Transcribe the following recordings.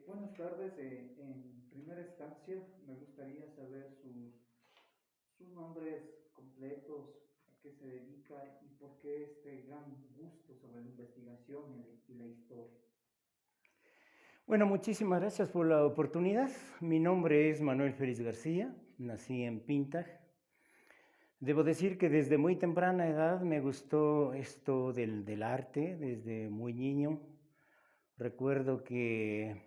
Buenas tardes. En primera instancia, me gustaría saber sus nombres completos, a qué se dedica y por qué este gran gusto sobre la investigación y la historia. Bueno, muchísimas gracias por la oportunidad. Mi nombre es Manuel Félix García, nací en Pintag. Debo decir que desde muy temprana edad me gustó esto del arte, desde muy niño. Recuerdo que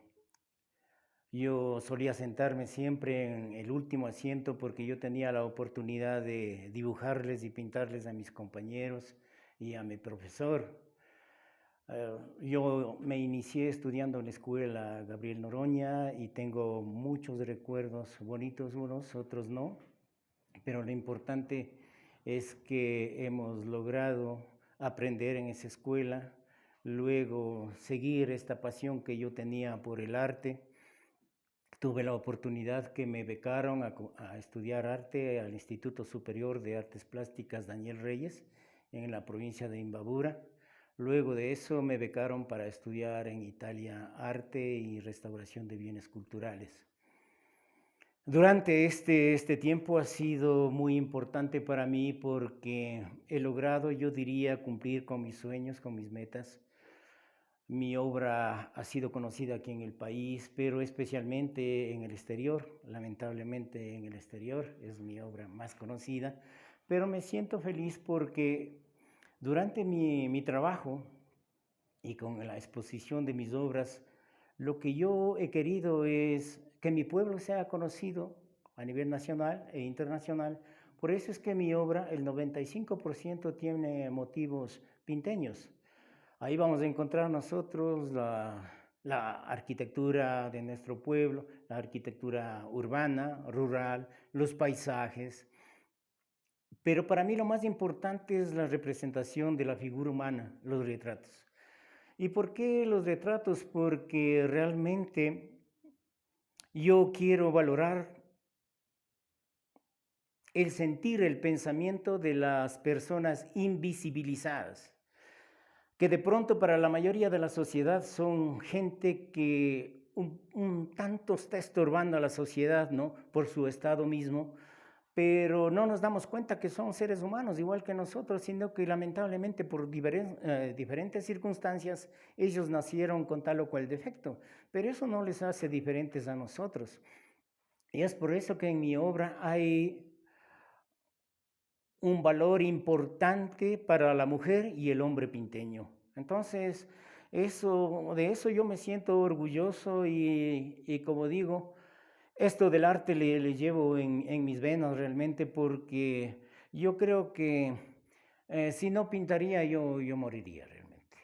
yo solía sentarme siempre en el último asiento porque yo tenía la oportunidad de dibujarles y pintarles a mis compañeros y a mi profesor. Yo me inicié estudiando en la escuela Gabriel Noroña y tengo muchos recuerdos bonitos, unos, otros no, pero lo importante es que hemos logrado aprender en esa escuela, luego seguir esta pasión que yo tenía por el arte. Tuve la oportunidad que me becaron a estudiar arte al Instituto Superior de Artes Plásticas Daniel Reyes en la provincia de Imbabura. Luego de eso me becaron para estudiar en Italia arte y restauración de bienes culturales. Durante este tiempo ha sido muy importante para mí porque he logrado, yo diría, cumplir con mis sueños, con mis metas. Mi obra ha sido conocida aquí en el país, pero especialmente en el exterior. Lamentablemente en el exterior es mi obra más conocida, pero me siento feliz porque durante mi trabajo y con la exposición de mis obras, lo que yo he querido es que mi pueblo sea conocido a nivel nacional e internacional. Por eso es que mi obra, el 95% tiene motivos pinteños. Ahí vamos a encontrar nosotros la arquitectura de nuestro pueblo, la arquitectura urbana, rural, los paisajes. Pero para mí lo más importante es la representación de la figura humana, los retratos. ¿Y por qué los retratos? Porque realmente yo quiero valorar el sentir, el pensamiento de las personas invisibilizadas, que de pronto para la mayoría de la sociedad son gente que un tanto está estorbando a la sociedad, ¿no? Por su estado mismo, pero no nos damos cuenta que son seres humanos igual que nosotros, sino que lamentablemente por diferentes circunstancias ellos nacieron con tal o cual defecto, pero eso no les hace diferentes a nosotros. Y es por eso que en mi obra hay un valor importante para la mujer y el hombre pinteño. Entonces, de eso yo me siento orgulloso y como digo, esto del arte le llevo en mis venas realmente porque yo creo que si no pintaría yo moriría realmente.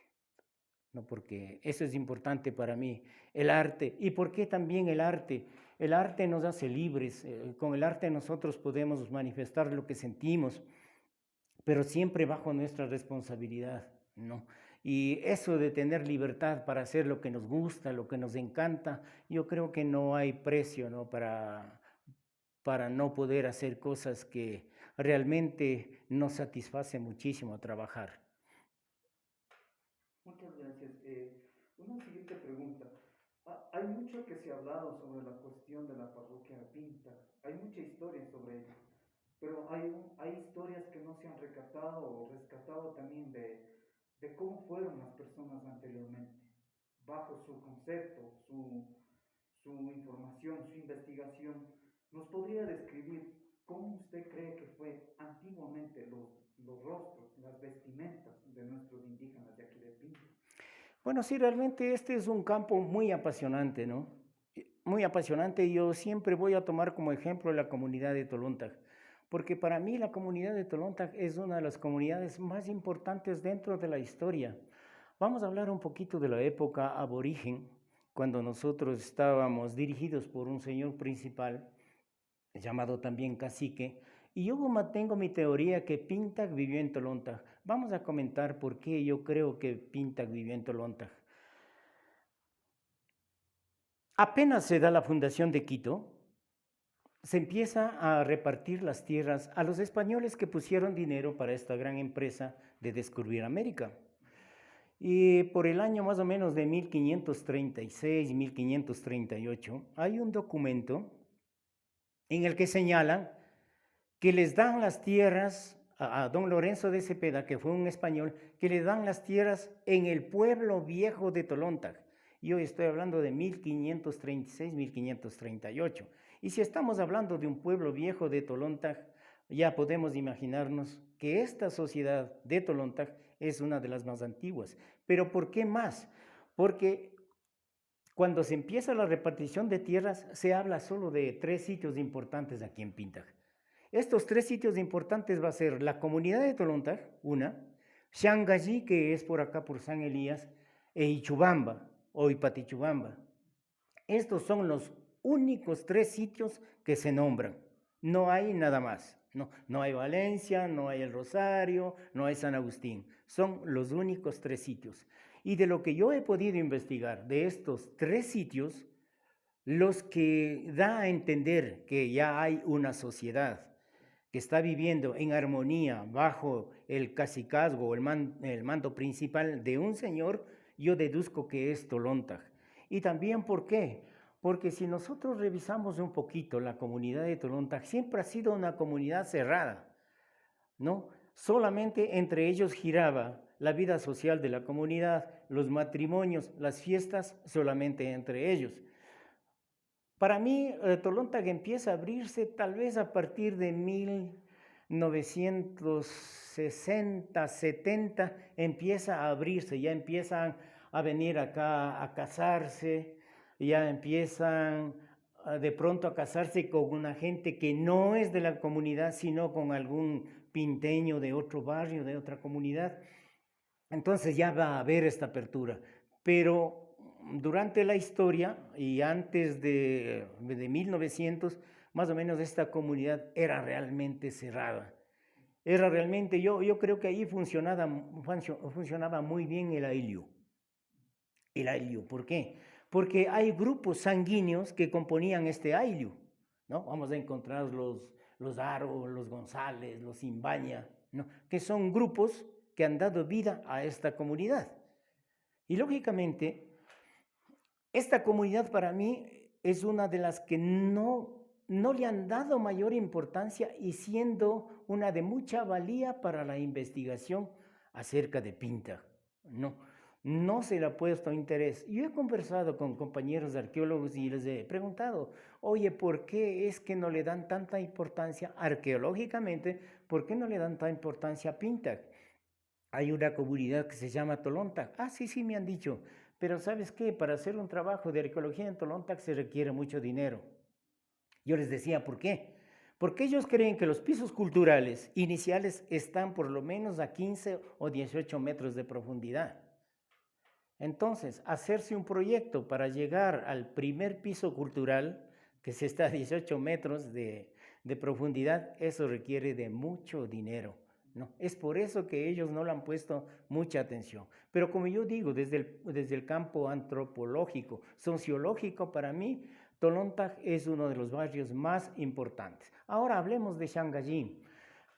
No, porque eso es importante para mí, el arte. ¿Y por qué también el arte? El arte nos hace libres, con el arte nosotros podemos manifestar lo que sentimos, pero siempre bajo nuestra responsabilidad, ¿no? Y eso de tener libertad para hacer lo que nos gusta, lo que nos encanta, yo creo que no hay precio, ¿no? Para no poder hacer cosas que realmente nos satisface muchísimo trabajar. Muchas gracias. Una siguiente pregunta. Hay mucho que se ha hablado sobre la cuestión de la parroquia de Pinta. Hay mucha historia sobre ello. Pero hay historias que no se han recatado o rescatado también de cómo fueron las personas anteriormente, bajo su concepto, su información, su investigación. ¿Nos podría describir cómo usted cree que fue antiguamente los rostros, las vestimentas de nuestros indígenas de aquí de Pinto? Bueno, sí, realmente este es un campo muy apasionante, ¿no? Muy apasionante y yo siempre voy a tomar como ejemplo la comunidad de Tolontag, porque para mí la comunidad de Tolontag es una de las comunidades más importantes dentro de la historia. Vamos a hablar un poquito de la época aborigen, cuando nosotros estábamos dirigidos por un señor principal llamado también cacique, y yo mantengo mi teoría que Pintag vivió en Tolontag. Vamos a comentar por qué yo creo que Pintag vivió en Tolontag. Apenas se da la fundación de Quito, se empieza a repartir las tierras a los españoles que pusieron dinero para esta gran empresa de descubrir América. Y por el año más o menos de 1536, 1538, hay un documento en el que señalan que les dan las tierras a don Lorenzo de Cepeda, que fue un español, que le dan las tierras en el pueblo viejo de Tolóntac. Y hoy estoy hablando de 1536, 1538. Y si estamos hablando de un pueblo viejo de Tolóntac, ya podemos imaginarnos que esta sociedad de Tolóntac es una de las más antiguas. ¿Pero por qué más? Porque cuando se empieza la repartición de tierras, se habla solo de 3 sitios importantes aquí en Pintaj. Estos 3 sitios importantes va a ser la comunidad de Tolóntac, una, Xangallí, que es por acá por San Elías, e Ichubamba o Ipatichubamba. Estos son los únicos 3 sitios que se nombran. No hay nada más. No hay Valencia, no hay El Rosario, no hay San Agustín. Son los únicos 3 sitios. Y de lo que yo he podido investigar de estos 3 sitios, los que da a entender que ya hay una sociedad que está viviendo en armonía bajo el cacicazgo o el mando principal de un señor, yo deduzco que es Tolóntac. Y también, ¿por qué? Porque si nosotros revisamos un poquito la comunidad de Tolóntac, siempre ha sido una comunidad cerrada, ¿no? Solamente entre ellos giraba la vida social de la comunidad, los matrimonios, las fiestas, solamente entre ellos. Para mí, Tolóntac empieza a abrirse tal vez a partir de 1960, 70, empieza a abrirse, ya empiezan a venir acá a casarse, ya empiezan de pronto a casarse con una gente que no es de la comunidad, sino con algún pinteño de otro barrio, de otra comunidad. Entonces ya va a haber esta apertura, pero durante la historia y antes de 1900, más o menos esta comunidad era realmente cerrada. Era realmente, yo creo que ahí funcionaba muy bien el ayllu. El ayllu, ¿por qué? Porque hay grupos sanguíneos que componían este ayllu, ¿no? Vamos a encontrar los Aro, los González, los Imbaña, ¿no? Que son grupos que han dado vida a esta comunidad. Y lógicamente, esta comunidad para mí es una de las que no le han dado mayor importancia y siendo una de mucha valía para la investigación acerca de Pintaj. No se le ha puesto interés. Yo he conversado con compañeros arqueólogos y les he preguntado, oye, ¿por qué es que no le dan tanta importancia arqueológicamente? ¿Por qué no le dan tanta importancia a Pintaj? Hay una comunidad que se llama Tolóntac. Ah, sí, me han dicho. Pero ¿sabes qué? Para hacer un trabajo de arqueología en Tolóntac se requiere mucho dinero. Yo les decía, ¿por qué? Porque ellos creen que los pisos culturales iniciales están por lo menos a 15 o 18 metros de profundidad. Entonces, hacerse un proyecto para llegar al primer piso cultural, que se está a 18 metros de profundidad, eso requiere de mucho dinero. ¿No? Es por eso que ellos no le han puesto mucha atención. Pero como yo digo, desde el campo antropológico, sociológico, para mí, Tolóntac es uno de los barrios más importantes. Ahora hablemos de Xangallí.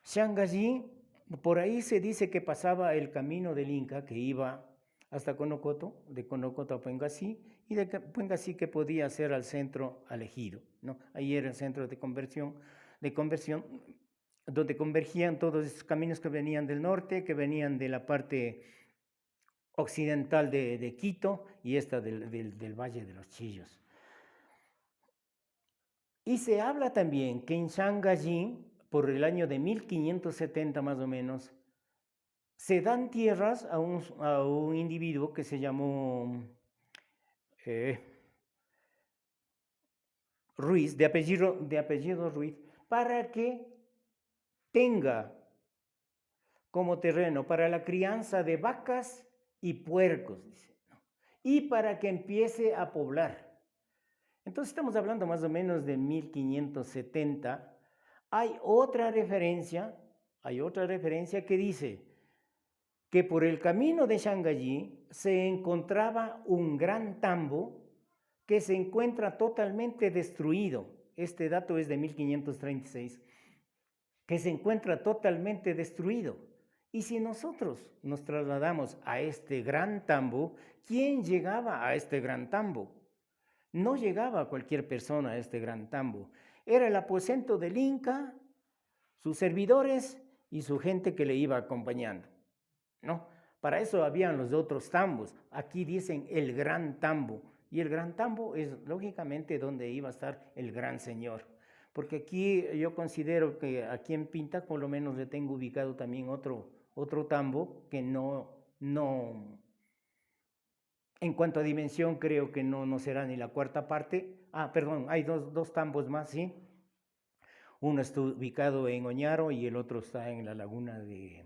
Xangallí, por ahí se dice que pasaba el camino del Inca que iba hasta Conocoto, de Conocoto a Puengasí, y de Puengasí que podía ser al centro elegido, ¿no? Ahí era el centro de conversión, donde convergían todos esos caminos que venían del norte, que venían de la parte occidental de Quito y esta del Valle de los Chillos. Y se habla también que en Xangallí, por el año de 1570 más o menos, se dan tierras a un individuo que se llamó Ruiz, de apellido Ruiz, para que tenga como terreno para la crianza de vacas y puercos, dice, ¿no? Y para que empiece a poblar. Entonces estamos hablando más o menos de 1570. Hay otra referencia que dice que por el camino de Xangallí se encontraba un gran tambo que se encuentra totalmente destruido. Este dato es de 1536, que se encuentra totalmente destruido. Y si nosotros nos trasladamos a este gran tambo, ¿quién llegaba a este gran tambo? No llegaba cualquier persona a este gran tambo. Era el aposento del Inca, sus servidores y su gente que le iba acompañando, ¿no? Para eso habían los otros tambos. Aquí dicen el gran tambo. Y el gran tambo es lógicamente donde iba a estar el gran señor. Porque aquí yo considero que aquí en Pinta por lo menos le tengo ubicado también otro tambo que no, en cuanto a dimensión creo que no será ni la cuarta parte. Perdón, hay dos tambos más, ¿sí? Uno está ubicado en Oñaro y el otro está en la laguna de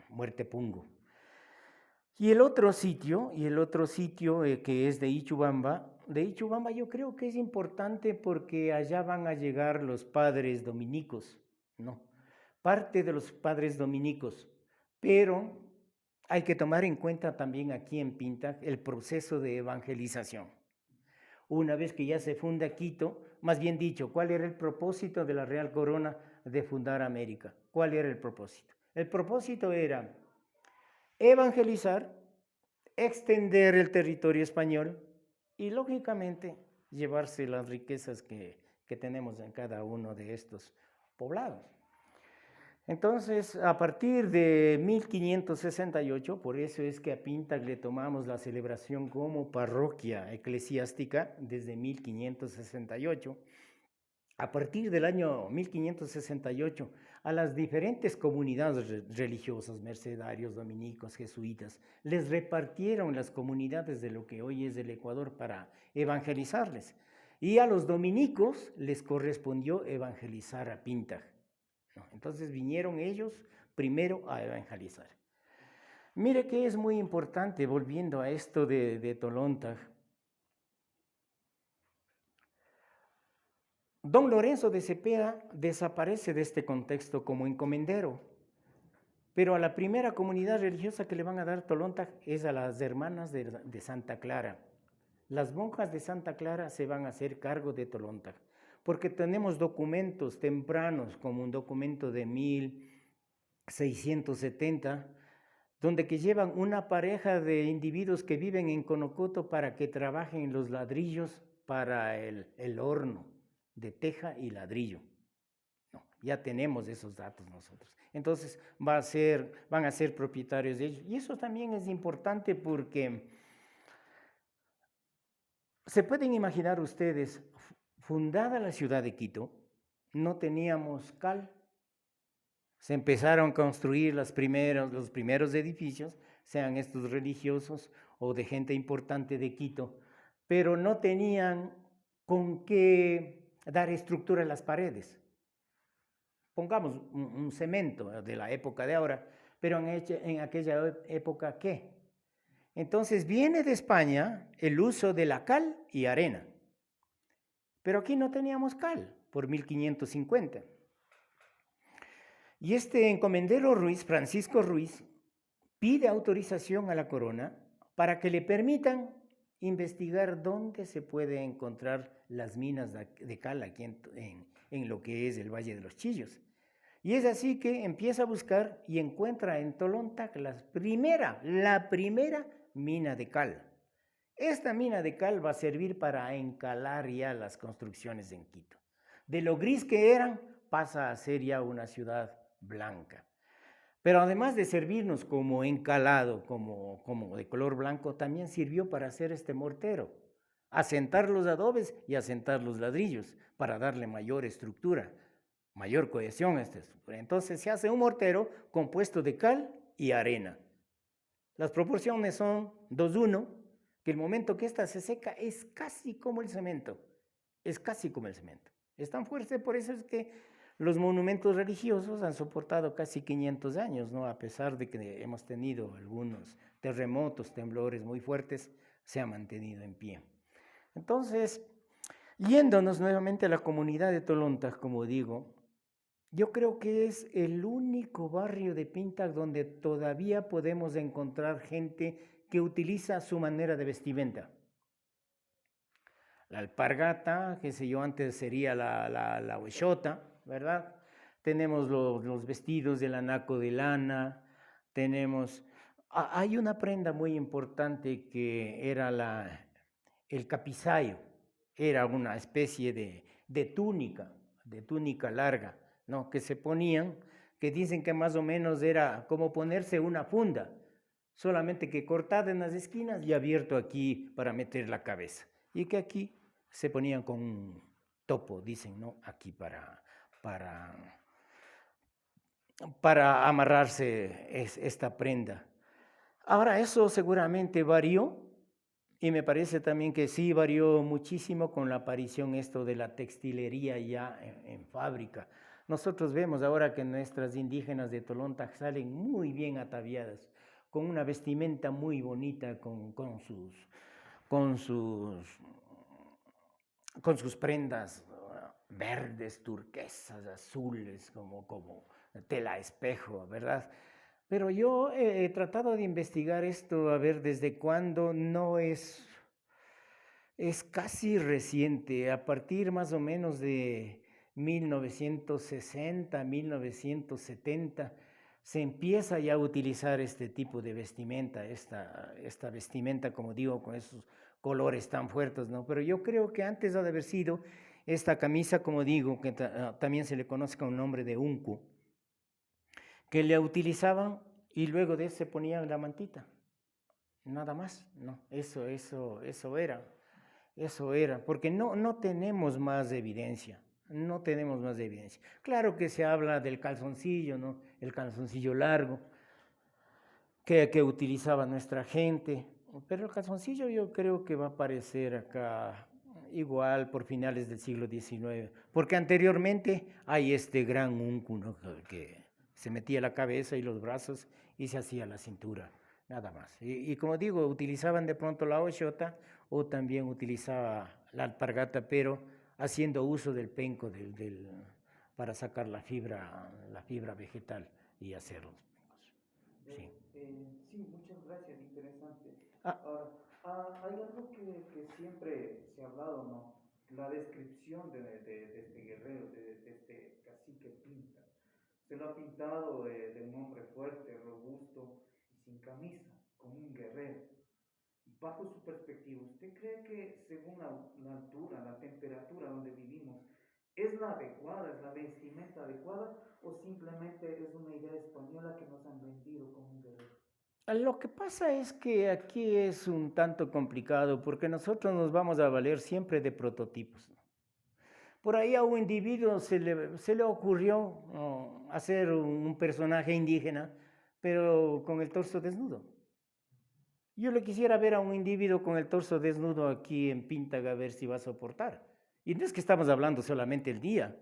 Muerte Pungo. Y el otro sitio que es de Ichubamba yo creo que es importante porque allá van a llegar los padres dominicos, ¿no? Parte de los padres dominicos, pero hay que tomar en cuenta también aquí en Pinta el proceso de evangelización. Una vez que ya se funda Quito, más bien dicho, ¿cuál era el propósito de la Real Corona de fundar América? ¿Cuál era el propósito? El propósito era evangelizar, extender el territorio español y, lógicamente, llevarse las riquezas que tenemos en cada uno de estos poblados. Entonces, a partir de 1568, por eso es que a Pinta le tomamos la celebración como parroquia eclesiástica desde 1568. A partir del año 1568, a las diferentes comunidades religiosas, mercedarios, dominicos, jesuitas, les repartieron las comunidades de lo que hoy es el Ecuador para evangelizarles. Y a los dominicos les correspondió evangelizar a Pinta. Entonces vinieron ellos primero a evangelizar. Mire que es muy importante, volviendo a esto de Tolonta. Don Lorenzo de Cepeda desaparece de este contexto como encomendero, pero a la primera comunidad religiosa que le van a dar Tolonta es a las hermanas de Santa Clara. Las monjas de Santa Clara se van a hacer cargo de Tolonta, porque tenemos documentos tempranos, como un documento de 1670, donde que llevan una pareja de individuos que viven en Conocoto para que trabajen los ladrillos para el horno de teja y ladrillo. No, ya tenemos esos datos nosotros. Entonces van a ser propietarios de ellos. Y eso también es importante porque se pueden imaginar ustedes, fundada la ciudad de Quito, no teníamos cal. Se empezaron a construir los primeros edificios, sean estos religiosos o de gente importante de Quito, pero no tenían con qué dar estructura a las paredes. Pongamos un cemento de la época de ahora, pero en aquella época, ¿qué? Entonces viene de España el uso de la cal y arena. Pero aquí no teníamos cal por 1550. Y este encomendero Ruiz, Francisco Ruiz, pide autorización a la corona para que le permitan investigar dónde se puede encontrar las minas de cal aquí en lo que es el Valle de los Chillos. Y es así que empieza a buscar y encuentra en Tolontac la primera mina de cal. Esta mina de cal va a servir para encalar ya las construcciones en Quito. De lo gris que eran, pasa a ser ya una ciudad blanca. Pero además de servirnos como encalado, como de color blanco, también sirvió para hacer este mortero, asentar los adobes y asentar los ladrillos para darle mayor estructura, mayor cohesión a esta estructura. Entonces se hace un mortero compuesto de cal y arena. Las proporciones son 2:1, que el momento que ésta se seca es casi como el cemento. Es casi como el cemento. Es tan fuerte, por eso es que los monumentos religiosos han soportado casi 500 años, ¿no? A pesar de que hemos tenido algunos terremotos, temblores muy fuertes, se ha mantenido en pie. Entonces, yéndonos nuevamente a la comunidad de Tolonta, como digo, yo creo que es el único barrio de Pinta donde todavía podemos encontrar gente que utiliza su manera de vestimenta. La alpargata, qué sé yo, antes sería la huechota, ¿verdad? tenemos los vestidos del anaco de lana, tenemos... Hay una prenda muy importante que era el capizayo, era una especie de túnica larga, ¿no? Que se ponían, que dicen que más o menos era como ponerse una funda, solamente que cortada en las esquinas y abierto aquí para meter la cabeza. Y que aquí se ponían con un topo, dicen, ¿no? Aquí para, para amarrarse esta prenda. Ahora, eso seguramente varió y me parece también que sí varió muchísimo con la aparición esto de la textilería ya en fábrica. Nosotros vemos ahora que nuestras indígenas de Tolonta salen muy bien ataviadas, con una vestimenta muy bonita, con sus, con sus prendas verdes, turquesas, azules, como tela espejo, ¿verdad? Pero yo he tratado de investigar esto, a ver desde cuándo, no es casi reciente, a partir más o menos de 1960, 1970, se empieza ya a utilizar este tipo de vestimenta, esta vestimenta, como digo, con esos colores tan fuertes, ¿no? Pero yo creo que antes ha de haber sido esta camisa, como digo, que también se le conoce con el nombre de uncu, que le utilizaban y luego de eso se ponían la mantita. Nada más, no, eso era, porque no tenemos más evidencia, no tenemos más evidencia. Claro que se habla del calzoncillo, ¿no? El calzoncillo largo que utilizaba nuestra gente, pero el calzoncillo yo creo que va a aparecer acá igual por finales del siglo XIX, porque anteriormente hay este gran uncu, ¿no? Que se metía la cabeza y los brazos y se hacía la cintura, nada más. Y como digo, utilizaban de pronto la ochota o también utilizaba la alpargata, pero haciendo uso del penco para sacar la fibra vegetal y hacer los pencos. Sí. Sí, muchas gracias, interesante. Ah, Ahora, hay algo que siempre se ha hablado, ¿no? La descripción de este guerrero, de este cacique Pinta. Se lo ha pintado de un hombre fuerte, robusto y sin camisa, como un guerrero. Bajo su perspectiva, ¿usted cree que según la altura, la temperatura donde vivimos, es la adecuada, es la vestimenta adecuada o simplemente es una idea española que nos han vendido como un guerrero? lo que pasa es que aquí es un tanto complicado porque nosotros nos vamos a valer siempre de prototipos, ¿no? Por ahí a un individuo se le ocurrió hacer un personaje indígena, pero con el torso desnudo. Yo le quisiera ver a un individuo con el torso desnudo aquí en Píntaga a ver si va a soportar. Y no es que estamos hablando solamente el día,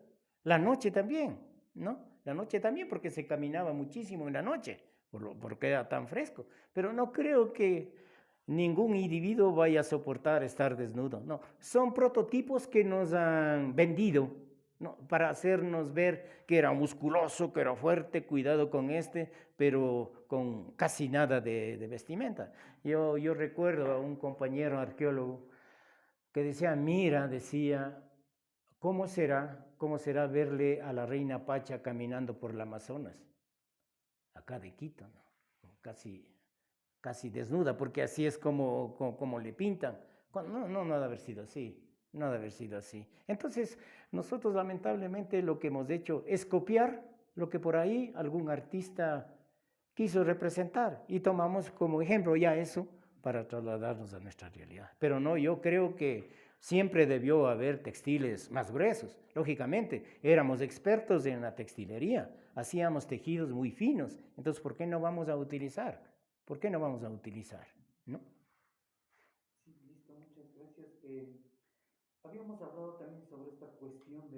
la noche también, ¿no? La noche también porque se caminaba muchísimo en la noche, porque era tan fresco. Pero no creo que ningún individuo vaya a soportar estar desnudo, no. Son prototipos que nos han vendido, ¿no? Para hacernos ver que era musculoso, que era fuerte, cuidado con este, pero con casi nada de vestimenta. Yo recuerdo a un compañero arqueólogo que decía, mira, decía, cómo será verle a la reina Pacha caminando por el Amazonas, acá de Quito, ¿no? Casi desnuda, porque así es como le pintan. No ha de haber sido así, no ha de haber sido así. Entonces, nosotros lamentablemente lo que hemos hecho es copiar lo que por ahí algún artista quiso representar y tomamos como ejemplo ya eso para trasladarnos a nuestra realidad. Pero no, yo creo que siempre debió haber textiles más gruesos. Lógicamente, éramos expertos en la textilería, hacíamos tejidos muy finos. Entonces, ¿por qué no vamos a utilizar? ¿Por qué no vamos a utilizar? ¿No? Sí, listo, muchas gracias. Habíamos hablado también sobre esta cuestión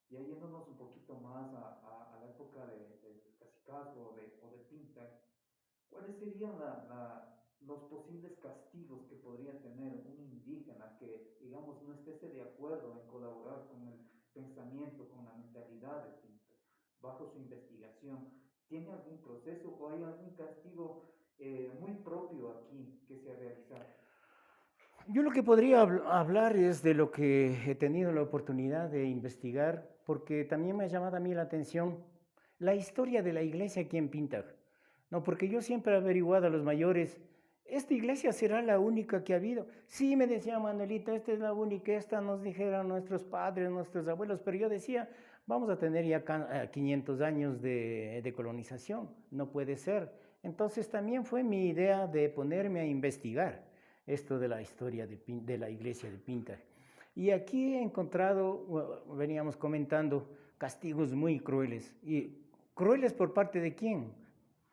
ya yéndonos un poquito más a la época del cacicazgo o de Pinta, ¿cuáles serían los posibles castigos que podría tener un indígena que, digamos, no esté de acuerdo en colaborar con el pensamiento, con la mentalidad de Pinto, bajo su investigación? ¿Tiene algún proceso o hay algún castigo muy propio aquí que se ha realizado? Yo lo que podría hablar es de lo que he tenido la oportunidad de investigar, porque también me ha llamado a mí la atención la historia de la iglesia aquí en Pintag. No, porque yo siempre he averiguado a los mayores, ¿esta iglesia será la única que ha habido? Sí, me decía Manuelita, esta es la única, esta nos dijeron nuestros padres, nuestros abuelos, pero yo decía, vamos a tener ya 500 años de colonización, no puede ser. Entonces también fue mi idea de ponerme a investigar esto de la historia de la iglesia de Pintag. Y aquí he encontrado, veníamos comentando, castigos muy crueles. ¿Y crueles por parte de quién?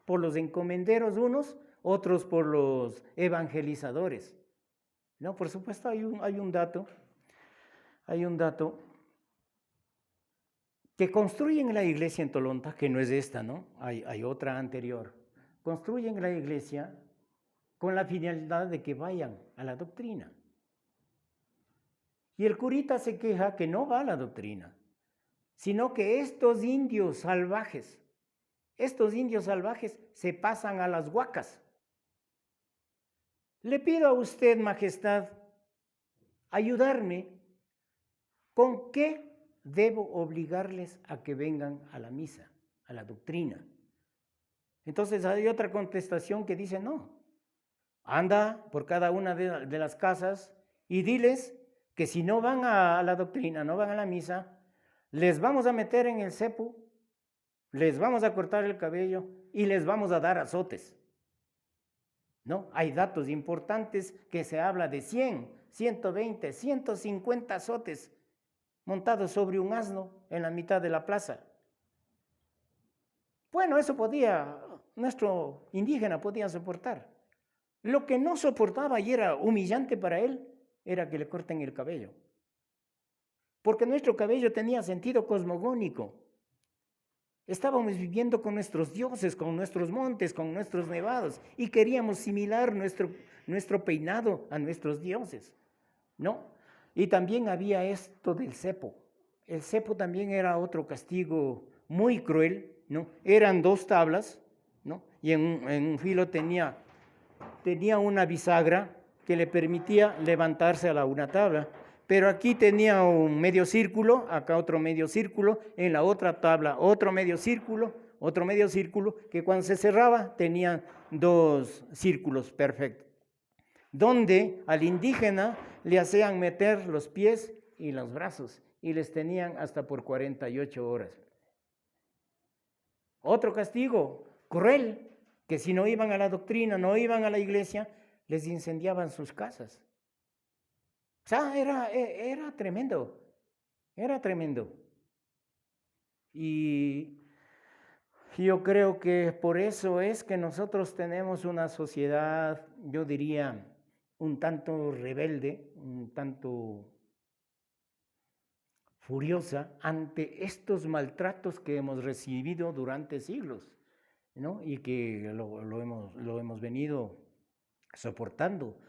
Por los encomenderos unos, otros por los evangelizadores. No, por supuesto hay un dato que construyen la iglesia en Tolonta, que no es esta, ¿no? Hay otra anterior. Construyen la iglesia con la finalidad de que vayan a la doctrina. Y el curita se queja que no va a la doctrina, sino que estos indios salvajes se pasan a las huacas. Le pido a usted, Majestad, ayudarme. ¿Con qué debo obligarles a que vengan a la misa, a la doctrina? Entonces hay otra contestación que dice, no, anda por cada una de las casas y diles que si no van a la doctrina, no van a la misa, les vamos a meter en el cepo, les vamos a cortar el cabello y les vamos a dar azotes. ¿No? Hay datos importantes que se habla de 100, 120, 150 azotes montados sobre un asno en la mitad de la plaza. Bueno, eso nuestro indígena podía soportar. Lo que no soportaba y era humillante para él era que le corten el cabello. Porque nuestro cabello tenía sentido cosmogónico. Estábamos viviendo con nuestros dioses, con nuestros montes, con nuestros nevados y queríamos similar nuestro peinado a nuestros dioses, ¿no? Y también había esto del cepo. El cepo también era otro castigo muy cruel, ¿no? Eran 2 tablas, ¿no? Y en un filo tenía una bisagra que le permitía levantarse a una tabla. Pero aquí tenía un medio círculo, acá otro medio círculo, en la otra tabla otro medio círculo, que cuando se cerraba tenía 2 círculos perfectos, donde al indígena le hacían meter los pies y los brazos y les tenían hasta por 48 horas. Otro castigo cruel, que si no iban a la doctrina, no iban a la iglesia, les incendiaban sus casas. O sea, era tremendo, Y yo creo que por eso es que nosotros tenemos una sociedad, yo diría, un tanto rebelde, un tanto furiosa ante estos maltratos que hemos recibido durante siglos, ¿no? Y que lo hemos venido soportando.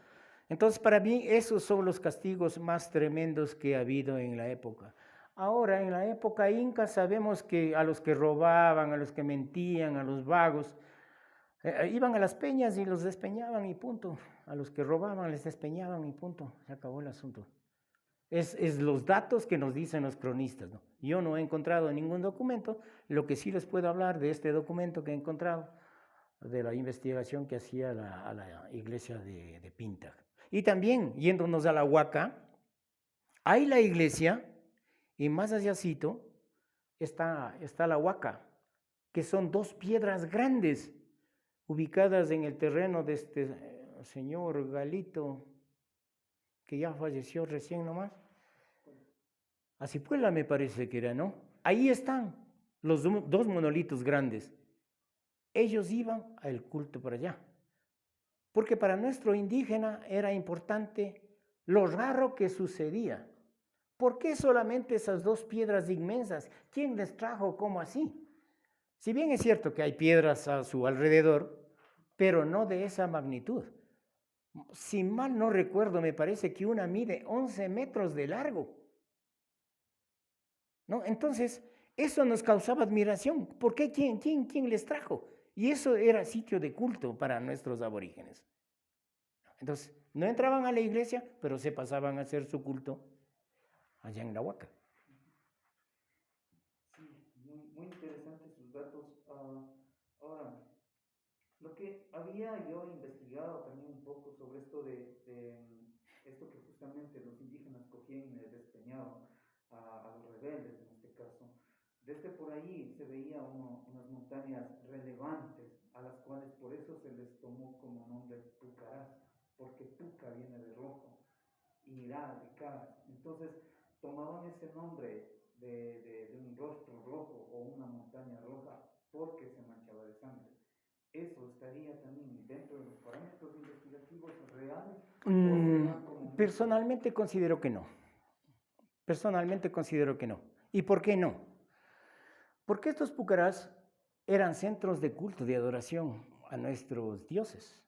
Entonces, para mí, esos son los castigos más tremendos que ha habido en la época. Ahora, en la época inca, sabemos que a los que robaban, a los que mentían, a los vagos, iban a las peñas y los despeñaban y punto. A los que robaban les despeñaban y punto. Se acabó el asunto. Es los datos que nos dicen los cronistas, ¿no? Yo no he encontrado ningún documento. Lo que sí les puedo hablar de este documento que he encontrado, de la investigación que hacía a la iglesia de Pintag. Y también, yéndonos a la Huaca, hay la iglesia y más allácito está la Huaca, que son 2 piedras grandes ubicadas en el terreno de este señor Galito, que ya falleció recién nomás. Asipuela me parece que era, ¿no? Ahí están los 2 monolitos grandes. Ellos iban al culto para allá. Porque para nuestro indígena era importante lo raro que sucedía. ¿Por qué solamente esas 2 piedras inmensas? ¿Quién les trajo? ¿Cómo así? Si bien es cierto que hay piedras a su alrededor, pero no de esa magnitud. Si mal no recuerdo, me parece que una mide 11 metros de largo, ¿no? Entonces, eso nos causaba admiración. ¿Por qué? ¿Quién les trajo? Y eso era sitio de culto para nuestros aborígenes. Entonces, No entraban a la iglesia, pero se pasaban a hacer su culto allá en la Huaca. Sí, muy interesantes sus datos. Ahora, lo que había yo investigado también un poco sobre esto esto que justamente los indígenas cogían y despeñaban a los rebeldes en este caso. Desde por ahí se veía unas montañas relevantes a las cuales por eso se les tomó como nombre Pucarás, porque Puca viene de rojo y Irá de Caras. Entonces tomaban ese nombre de un rostro rojo o una montaña roja porque se manchaba de sangre. ¿Eso estaría también dentro de los parámetros investigativos reales? Personalmente considero que no. Personalmente considero que no. ¿Y por qué no? Porque estos pucarás eran centros de culto, de adoración a nuestros dioses.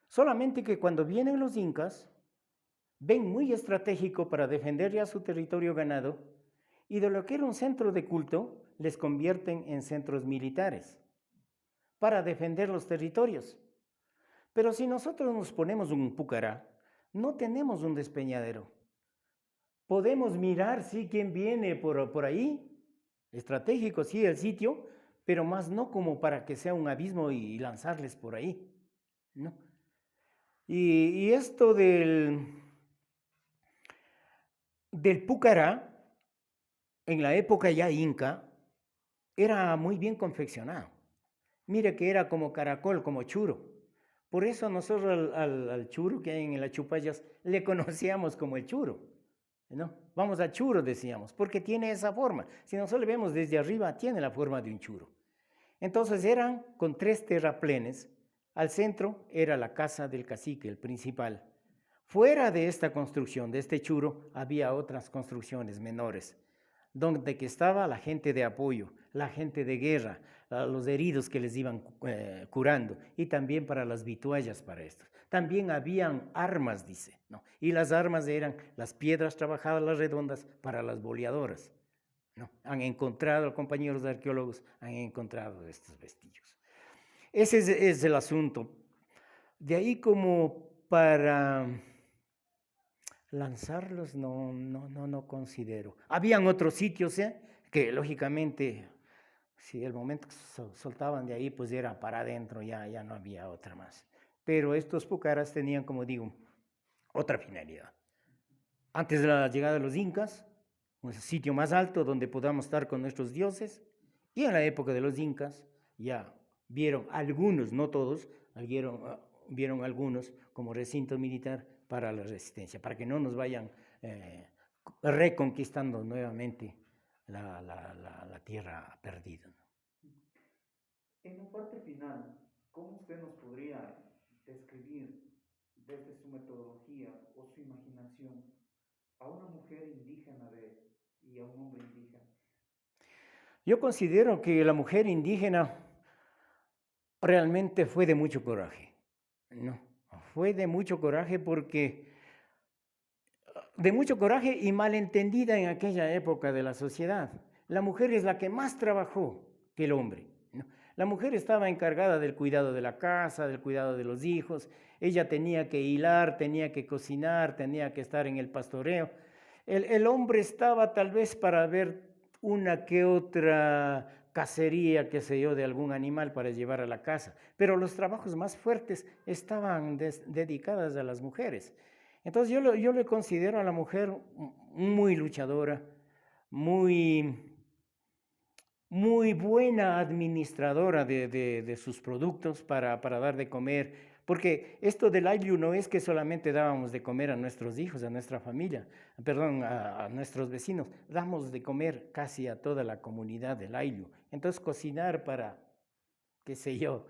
Solamente que cuando vienen los incas, ven muy estratégico para defender ya su territorio ganado, y de lo que era un centro de culto, les convierten en centros militares para defender los territorios. Pero si nosotros nos ponemos un pucará, no tenemos un despeñadero. Podemos mirar, sí, quién viene por ahí, estratégico, sí, el sitio, pero más no como para que sea un abismo y lanzarles por ahí, ¿no? Y esto del pucará, en la época ya inca, era muy bien confeccionado. Mire que era como caracol, como churo. Por eso nosotros al churo que hay en las chupallas le conocíamos como el churo, ¿no? Vamos a churo, decíamos, porque tiene esa forma. Si nosotros le vemos desde arriba, tiene la forma de un churo. Entonces eran con 3 terraplenes. Al centro era la casa del cacique, el principal. Fuera de esta construcción, de este churo, había otras construcciones menores, donde que estaba la gente de apoyo, la gente de guerra, los heridos que les iban curando, y también para las vituallas para estos. También habían armas, dice, ¿no? Y las armas eran las piedras trabajadas, las redondas, para las boleadoras, ¿no? Han encontrado, compañeros arqueólogos, han encontrado estos vestigios. Ese es el asunto. De ahí como para lanzarlos no considero. Habían otros sitios que lógicamente, si el momento que soltaban de ahí, pues era para adentro, ya no había otra más. Pero estos pucaras tenían, como digo, otra finalidad. Antes de la llegada de los incas, un sitio más alto donde podamos estar con nuestros dioses, y en la época de los incas ya vieron algunos, no todos, vieron algunos como recinto militar para la resistencia, para que no nos vayan reconquistando nuevamente la tierra perdida. En la parte final, ¿cómo usted nos podría describir desde su metodología o su imaginación a una mujer indígena y a un hombre indígena? Yo considero que la mujer indígena realmente fue de mucho coraje, ¿no? Fue de mucho coraje de mucho coraje y malentendida en aquella época de la sociedad. La mujer es la que más trabajó que el hombre, ¿no? La mujer estaba encargada del cuidado de la casa, del cuidado de los hijos. Ella tenía que hilar, tenía que cocinar, tenía que estar en el pastoreo. El hombre estaba tal vez para ver una que otra cacería, qué sé yo, de algún animal para llevar a la casa, pero los trabajos más fuertes estaban dedicados a las mujeres. Entonces yo le considero a la mujer muy luchadora, muy buena administradora de sus productos para dar de comer, porque esto del ayllu no es que solamente dábamos de comer a nuestros hijos, a nuestra familia, perdón, a nuestros vecinos, damos de comer casi a toda la comunidad del ayllu. Entonces cocinar para, qué sé yo,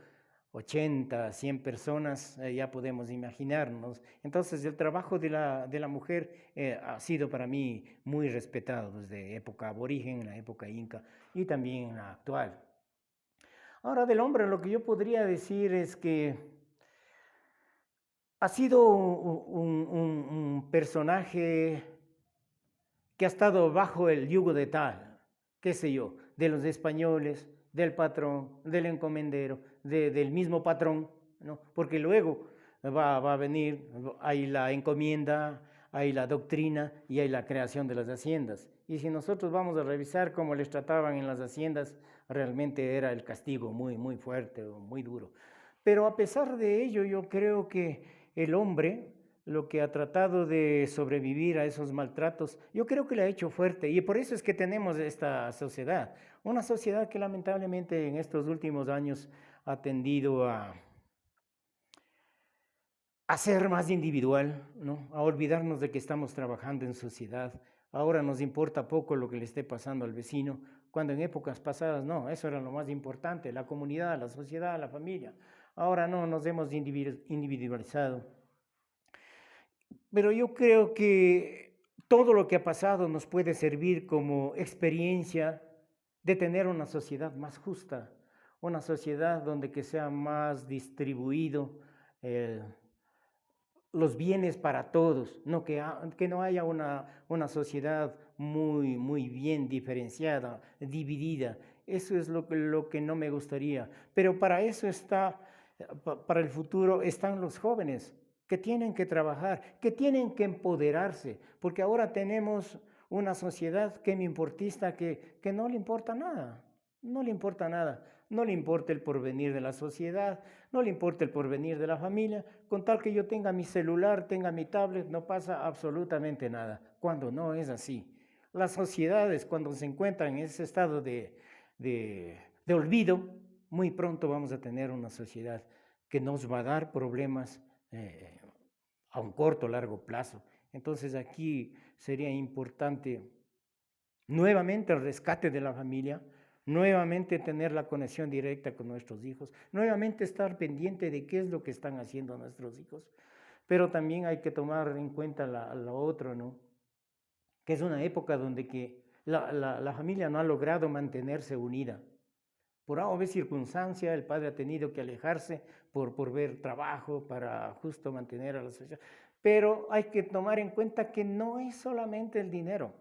80, 100 personas, ya podemos imaginarnos. Entonces el trabajo de la mujer ha sido para mí muy respetado desde época aborigen, la época inca y también en la actual. Ahora del hombre lo que yo podría decir es que ha sido un personaje que ha estado bajo el yugo de tal, qué sé yo, de los españoles, del patrón, del encomendero, del mismo patrón, ¿no? Porque luego va a venir, hay la encomienda, hay la doctrina y hay la creación de las haciendas. Y si nosotros vamos a revisar cómo les trataban en las haciendas, realmente era el castigo muy, muy fuerte o muy duro. Pero a pesar de ello, yo creo que el hombre, lo que ha tratado de sobrevivir a esos maltratos, yo creo que le ha hecho fuerte. Y por eso es que tenemos esta sociedad. Una sociedad que lamentablemente en estos últimos años ha tendido a ser más individual, ¿no? A olvidarnos de que estamos trabajando en sociedad. Ahora nos importa poco lo que le esté pasando al vecino, cuando en épocas pasadas no, eso era lo más importante, la comunidad, la sociedad, la familia. Ahora no, nos hemos individualizado. Pero yo creo que todo lo que ha pasado nos puede servir como experiencia de tener una sociedad más justa, una sociedad donde que sea más distribuido los bienes para todos, no que no haya una sociedad muy, muy bien diferenciada, dividida. Eso es lo que no me gustaría. Pero para eso para el futuro están los jóvenes que tienen que trabajar, que tienen que empoderarse, porque ahora tenemos una sociedad que me importista que no le importa nada, no le importa nada. No le importa el porvenir de la sociedad, no le importa el porvenir de la familia, con tal que yo tenga mi celular, tenga mi tablet, no pasa absolutamente nada, cuando no es así. Las sociedades, cuando se encuentran en ese estado de olvido, muy pronto vamos a tener una sociedad que nos va a dar problemas a un corto o largo plazo. Entonces aquí sería importante nuevamente el rescate de la familia, nuevamente tener la conexión directa con nuestros hijos, nuevamente estar pendiente de qué es lo que están haciendo nuestros hijos, pero también hay que tomar en cuenta lo otro, ¿no? Que es una época donde que la familia no ha logrado mantenerse unida. Por A o B circunstancia, el padre ha tenido que alejarse por ver trabajo para justo mantener a la sociedad. Pero hay que tomar en cuenta que no es solamente el dinero.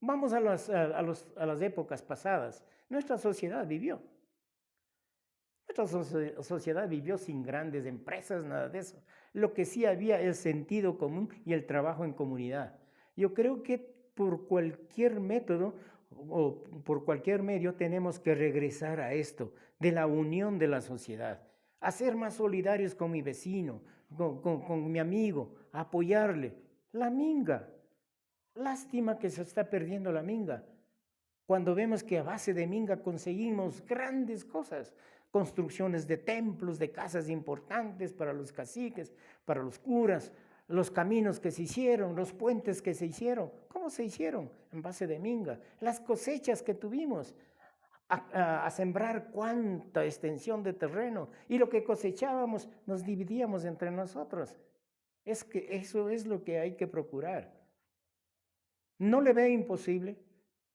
Vamos a las épocas pasadas. Nuestra sociedad vivió. Nuestra sociedad vivió sin grandes empresas, nada de eso. Lo que sí había el sentido común y el trabajo en comunidad. Yo creo que por cualquier método o por cualquier medio tenemos que regresar a esto, de la unión de la sociedad, a ser más solidarios con mi vecino, con mi amigo, a apoyarle. La minga, lástima que se está perdiendo la minga. Cuando vemos que a base de minga conseguimos grandes cosas, construcciones de templos, de casas importantes para los caciques, para los curas, los caminos que se hicieron, los puentes que se hicieron. ¿Cómo se hicieron? En base de minga. Las cosechas que tuvimos, a sembrar cuánta extensión de terreno, y lo que cosechábamos nos dividíamos entre nosotros. Es que eso es lo que hay que procurar. No le veo imposible.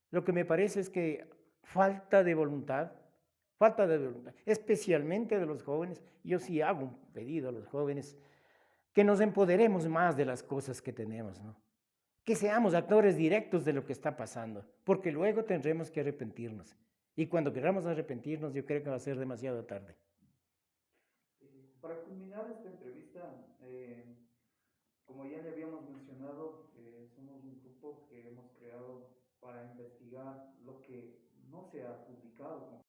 Lo que me parece es que falta de voluntad, especialmente de los jóvenes. Yo sí hago un pedido a los jóvenes que nos empoderemos más de las cosas que tenemos, ¿no? Que seamos actores directos de lo que está pasando, porque luego tendremos que arrepentirnos. Y cuando queramos arrepentirnos, yo creo que va a ser demasiado tarde. Para culminar esta entrevista, como ya le habíamos mencionado, somos un grupo que hemos creado para investigar lo que no se ha publicado